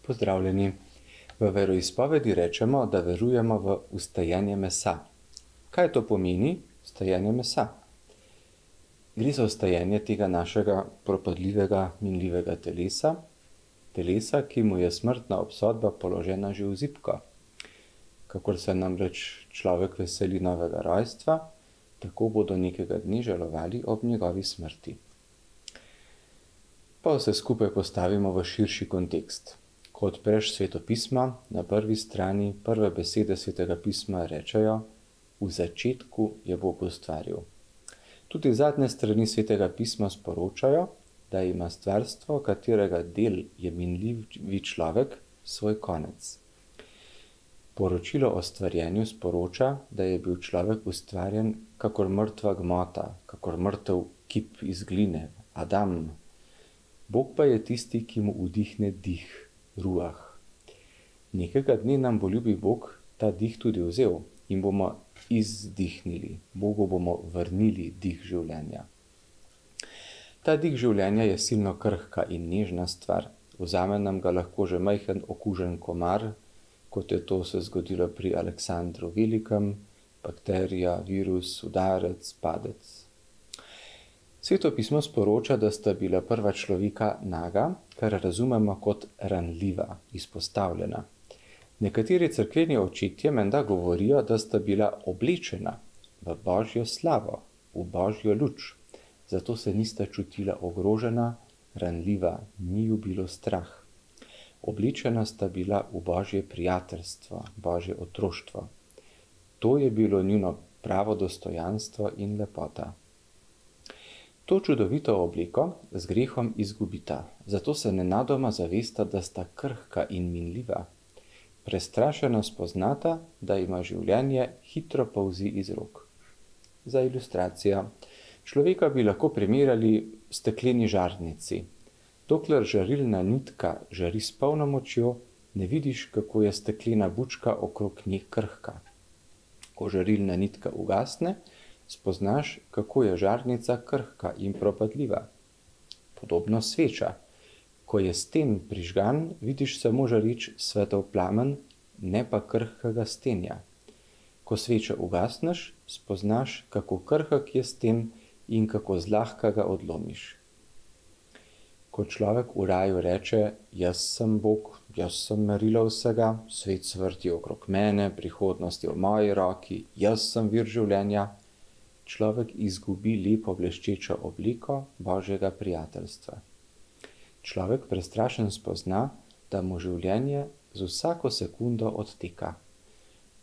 Pozdravljeni. V veroizpovedi rečemo, da verujemo v vstajenje mesa. Kaj to pomeni, vstajenje mesa? Gre za vstajenje tega našega propadljivega, minljivega telesa, ki mu je smrtna obsodba položena že v zibko. Kakor se namreč človek veseli novega rojstva, tako bodo nekega dne žalovali ob njegovi smrti. Pa vse skupaj postavimo v širši kontekst. Ko odpreš Sveto pismo, na prvi strani prve besede Svetega pisma rečejo: v začetku je Bog ustvaril. Tudi zadnje strani Svetega pisma sporočajo, da ima stvarstvo, katerega del je minljivi človek, svoj konec. Poročilo o stvarjenju sporoča, da je bil človek ustvarjen kakor mrtva gmota, kakor mrtev kip iz gline, Adam. Bog pa je tisti, ki mu vdihne dih, ruah. Nekega dne nam bo ljubi Bog ta dih tudi vzel in bomo izdihnili, Bogu bomo vrnili dih življenja. Ta dih življenja je silno krhka in nežna stvar. Vzame nam ga lahko že majhen okužen komar, kot je to se zgodilo pri Aleksandru Velikem, bakterija, virus, udarec, padec. Sveto pismo sporoča, da sta bila prva človeka naga, kar razumemo kot ranljiva, izpostavljena. Nekateri cerkveni očetje menda govorijo, da sta bila oblečena v Božjo slavo, v Božjo luč, zato se nista čutila ogrožena, ranljiva, ni ju bilo strah. Oblečena sta bila v Božje prijateljstvo, Božje otroštvo. To je bilo njuno pravo dostojanstvo in lepota. To čudovito obliko z grehom izgubita, zato se nenadoma zavesta, da sta krhka in minljiva. Prestrašena spoznata, da ima življenje hitro polzi iz rok. Za ilustracijo. Človeka bi lahko primerjali stekleni žarnici. Dokler žarilna nitka žari s polno močjo, ne vidiš, kako je steklena bučka okrog nje krhka. Ko žarilna nitka ugasne, spoznaš, kako je žarnica krhka in propadljiva. Podobno sveča. Ko je sten prižgan, vidiš samo žareč svetov plamen, ne pa krhkega stenja. Ko svečo ugasneš, spoznaš, kako krhek je sten in kako zlahka ga odlomiš. Ko človek v raju reče: jaz sem Bog, jaz sem merilo vsega, svet se vrti okrog mene, prihodnost je v moji roki, jaz sem vir življenja, človek izgubi lepo bleščečo obliko Božjega prijateljstva. Človek prestrašen spozna, da mu življenje z vsako sekundo odteka.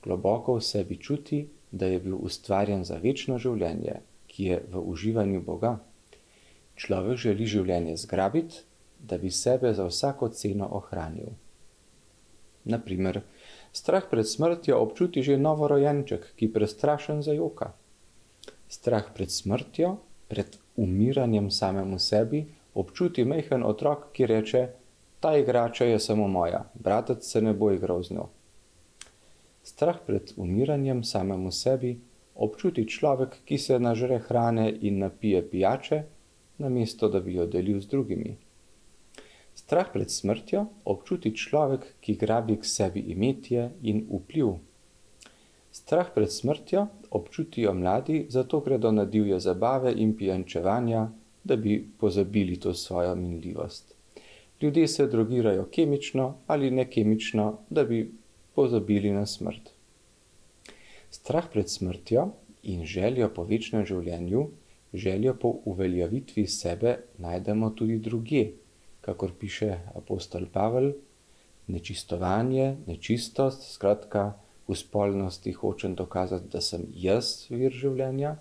Globoko v sebi čuti, da je bil ustvarjen za večno življenje, ki je v uživanju Boga. Človek želi življenje zgrabiti, da bi sebe za vsako ceno ohranil. Naprimer, strah pred smrtjo občuti že novorojenček, ki prestrašen zajoka. Strah pred smrtjo, pred umiranjem samemu sebi, občuti majhen otrok, ki reče: ta igrača je samo moja, bratec se ne bo igral z njo. Strah pred umiranjem samemu sebi občuti človek, ki se nažre hrane in napije pijače, namesto da bi jo delil z drugimi. Strah pred smrtjo občuti človek, ki grabi k sebi imetje in vpliv. Strah pred smrtjo občutijo mladi, zato gredo na divje zabave in pijančevanja, da bi pozabili to svojo minljivost. Ljudje se drogirajo kemično ali nekemično, da bi pozabili na smrt. Strah pred smrtjo in željo po večnem življenju, željo po uveljavitvi sebe najdemo tudi drugje, kakor piše apostol Pavel: nečistovanje, nečistost, skratka, v spolnosti hočem dokazati, da sem jaz vir življenja,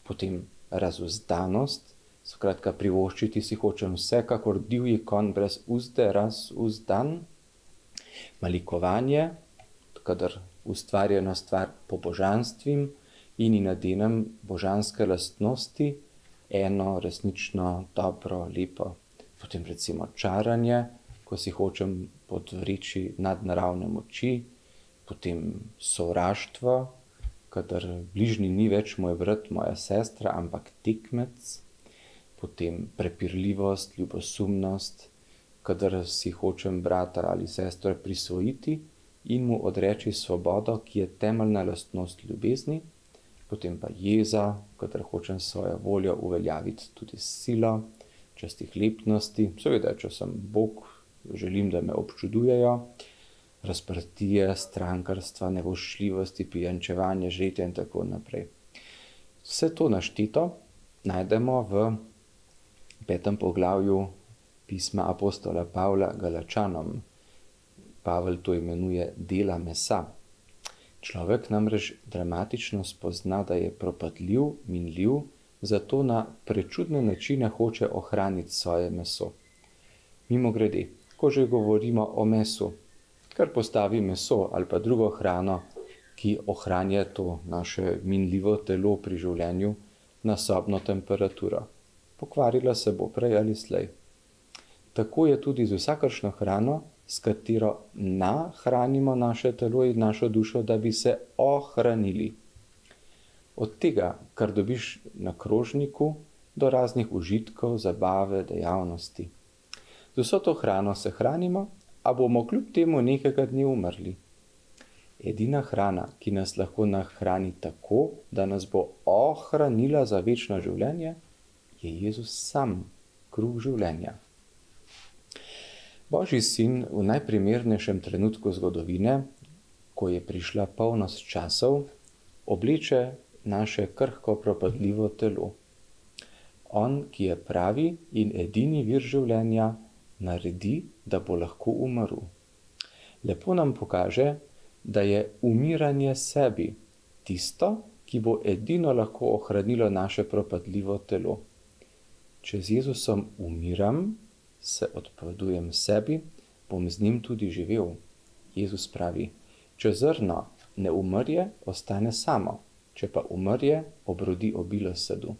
potem razuzdanost, skratka, privoščiti si hočem vse, kakor divji konj brez uzde, razuzdan, malikovanje, kadar ustvarjena stvar po božanstvim in nadenem božanske lastnosti, eno resnično dobro, lepo. Potem recimo čaranje, ko si hočem podvreči nadnaravne moči, potem sovraštvo, kadar bližnji ni več moj brat, moja sestra, ampak tekmec, potem prepirljivost, ljubosumnost, kadar si hočem brata ali sestro prisvojiti in mu odreči svobodo, ki je temeljna lastnost ljubezni, potem pa jeza, kadar hočem svojo voljo uveljaviti tudi s silo, častihlepnosti, seveda, če sem Bog, želim, da me občudujejo, razprtije, strankarstva, nevoščljivosti, pijančevanje, žretja in tako naprej. Vse to našteto najdemo v 5. poglavju pisma apostola Pavla Galačanom. Pavel to imenuje dela mesa. Človek namreč dramatično spozna, da je propadljiv, minljiv, zato na prečudne načine hoče ohraniti svoje meso. Mimogrede, ko že govorimo o mesu, kar postavi meso ali pa drugo hrano, ki ohranja to naše minljivo telo pri življenju na sobno temperaturo. Pokvarila se bo prej ali slej. Tako je tudi z vsakršno hrano, s katero nahranimo naše telo in našo dušo, da bi se ohranili. Od tega, kar dobiš na krožniku, do raznih užitkov, zabave, dejavnosti. Z vso to hrano se hranimo, a bomo kljub temu nekega dne umrli. Edina hrana, ki nas lahko nahrani tako, da nas bo ohranila za večno življenje, je Jezus sam, kruh življenja. Božji sin v najprimernejšem trenutku zgodovine, ko je prišla polnost časov, obleče naše krhko propadljivo telo. On, ki je pravi in edini vir življenja, naredi, da bo lahko umrl. Lepo nam pokaže, da je umiranje sebi tisto, ki bo edino lahko ohranilo naše propadljivo telo. Če z Jezusom umiram, se odpovedujem sebi, bom z njim tudi živel. Jezus pravi, če zrno ne umrje, ostane samo, če pa umrje, obrodi obilo sadu.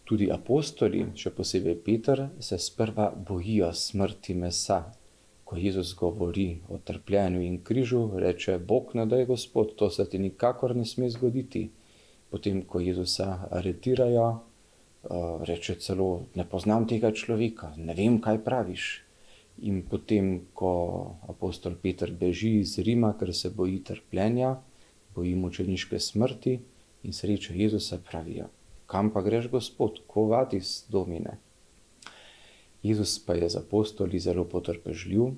Tudi apostoli, še posebej Peter, se sprva bojijo smrti mesa. Ko Jezus govori o trpljenju in križu, reče, Bog ne daj, Gospod, to se ti nikakor ne sme zgoditi. Potem, ko Jezusa aretirajo, reče celo, ne poznam tega človeka, ne vem, kaj praviš. In potem, ko apostol Peter beži iz Rima, ker se boji trpljenja, boji mučeniške smrti in sreča Jezusa, pravijo, kam pa greš, Gospod, ko vadis, Domine? Jezus pa je z apostoli zelo potrpežljiv,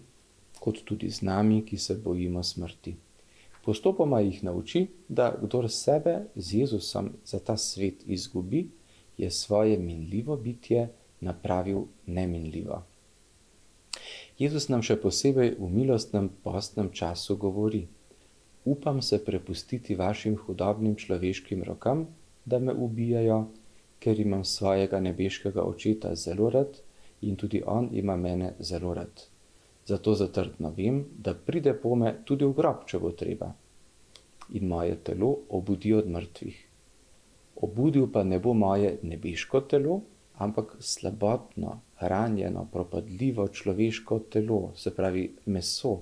kot tudi z nami, ki se bojimo smrti. Postopoma jih nauči, da kdor sebe z Jezusom za ta svet izgubi, je svoje minljivo bitje napravil neminljivo. Jezus nam še posebej v milostnem postnem času govori, upam se prepustiti vašim hudobnim človeškim rokam, da me ubijajo, ker imam svojega nebeškega očeta zelo rad in tudi on ima mene zelo rad. Zato zatrdno vem, da pride pome tudi v grob, če bo treba. In moje telo obudi od mrtvih. Obudil pa ne bo moje nebeško telo, ampak slabotno, ranjeno, propadljivo človeško telo, se pravi meso,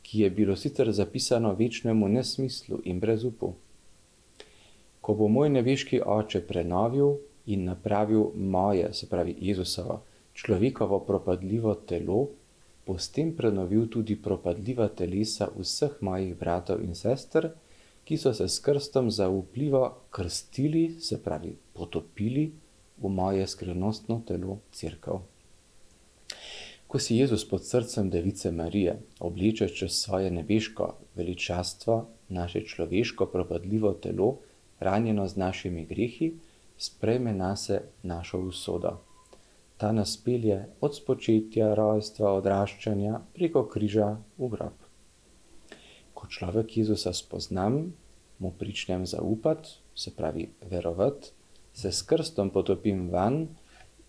ki je bilo sicer zapisano večnemu nesmislu in brezupu. Ko bo moj nebeški oče prenovil in napravil moje, se pravi Jezusovo, človekovo propadljivo telo, bo s tem prenovil tudi propadljiva telesa vseh mojih bratov in sester, ki so se s krstom zaupljivo krstili, se pravi potopili v moje skrivnostno telo Cerkev. Ko si Jezus pod srcem Device Marije obleče čez svoje nebeško veličastvo naše človeško propadljivo telo, ranjeno z našimi grehi, sprejme nase našo usodo. Ta nas pelje od spočetja, rojstva, odraščanja preko križa v grob. Ko človek Jezusa spoznam, mu pričnem zaupati, se pravi verovati, se s krstom potopim vanj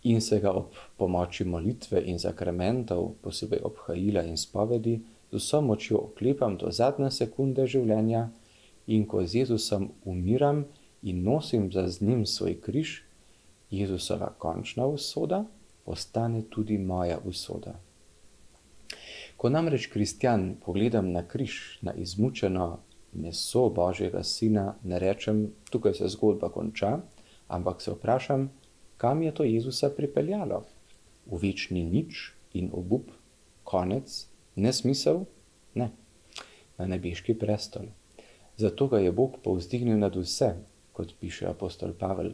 in se ga ob pomoči molitve in zakramentov, posebej obhajila in spovedi, z vso močjo oklepam do zadnje sekunde življenja in ko z Jezusom umiram in nosim za z njim svoj križ, Jezusova končna usoda postane tudi moja usoda. Ko namreč kristjan pogledam na križ, na izmučeno meso Božjega Sina, ne rečem, tukaj se zgodba konča, ampak se vprašam, kam je to Jezusa pripeljalo? v večni nič in obup, konec, nesmisel? Ne, na nebeški prestol. Zato ga je Bog povzdignil nad vse, kot piše apostol Pavel,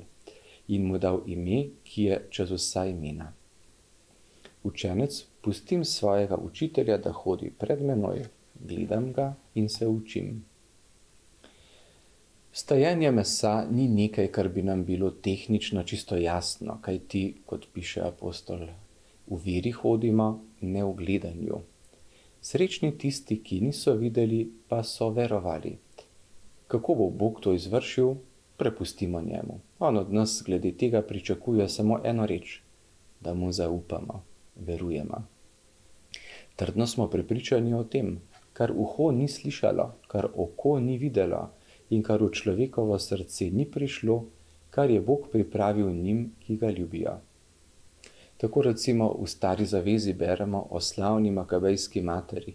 in mu dal ime, ki je čez vsa imena. Učenec, pustim svojega učitelja, da hodi pred menoj, gledam ga in se učim. Stajenje mesa ni nekaj, kar bi nam bilo tehnično čisto jasno, kajti, kot piše apostol, v veri hodimo, ne v gledanju. Srečni tisti, ki niso videli, pa so verovali. Kako bo Bog to izvršil, prepustimo njemu. On od nas glede tega pričakuje samo eno reč, da mu zaupamo, verujemo. Trdno smo prepričani o tem, kar uho ni slišalo, kar oko ni videlo in kar v človekovo srce ni prišlo, kar je Bog pripravil njim, ki ga ljubijo. Tako recimo v Stari zavezi beremo o slavni Makabejski materi.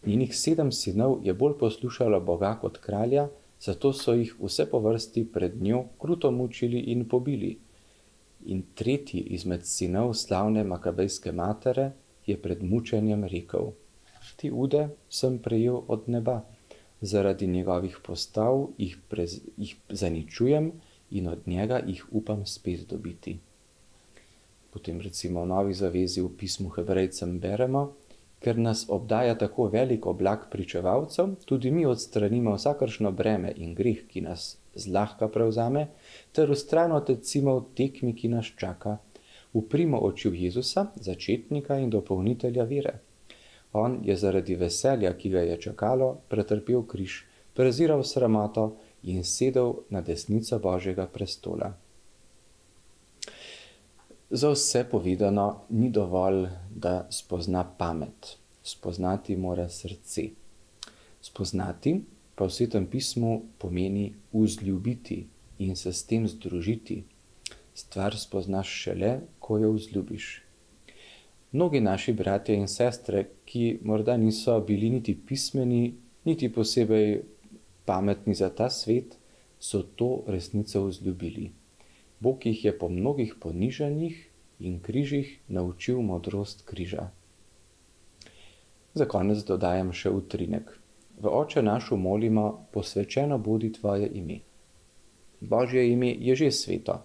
Njenih 7 sinov je bolj poslušalo Boga kot kralja, zato so jih vse po vrsti pred njo kruto mučili in pobili. In tretji izmed sinov slavne Makabejske matere je pred mučenjem rekel: Ti ude sem prejel od neba, zaradi njegovih postav jih zaničujem in od njega jih upam spet dobiti. Potem recimo v Novi zavezi v pismu Hebrejcem beremo: Ker nas obdaja tako velik oblak pričevalcev, tudi mi odstranimo vsakršno breme in greh, ki nas zlahka prevzame, ter vztrajno tecimo v tekmi, ki nas čaka. Uprimo oči v Jezusa, začetnika in dopolnitelja vere. On je zaradi veselja, ki ga je čakalo, pretrpel križ, preziral sramoto in sedel na desnico Božjega prestola. Za vse povedano ni dovolj, da spozna pamet. Spoznati mora srce. Spoznati pa v Svetem pismu pomeni vzljubiti in se s tem združiti. Stvar spoznaš šele, ko jo vzljubiš. Mnogi naši bratje in sestre, ki morda niso bili niti pismeni, niti posebej pametni za ta svet, so to resnico vzljubili. Bog jih je po mnogih ponižanjih in križih naučil modrost križa. Za konec dodajam še utrinek. V Oče našu molimo: posvečeno bodi tvoje ime. Božje ime je že sveto,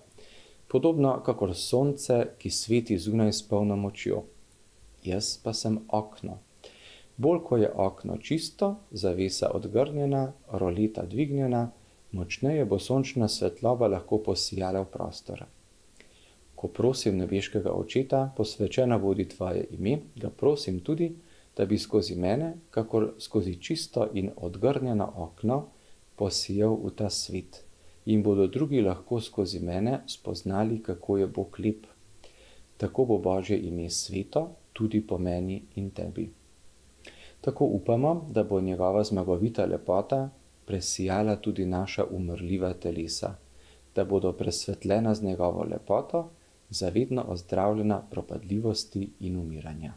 podobno kakor sonce, ki sveti zunaj s polno močjo. Jaz pa sem okno. Bolj ko je okno čisto, zavesa odgrnjena, roleta dvignjena, močneje bo sončna svetloba lahko posijala v prostor. Ko prosim nebeškega Očeta, posvečeno bodi tvoje ime, ga prosim tudi, da bi skozi mene, kakor skozi čisto in odgrnjeno okno, posijal v ta svet in bodo drugi lahko skozi mene spoznali, kako je Bog lep. Tako bo Božje ime sveto tudi po meni in tebi. Tako upamo, da bo njegova zmagovita lepota presijala tudi naša umrljiva telesa, da bodo presvetljena z njegovo lepoto, zavedno ozdravljena propadljivosti in umiranja.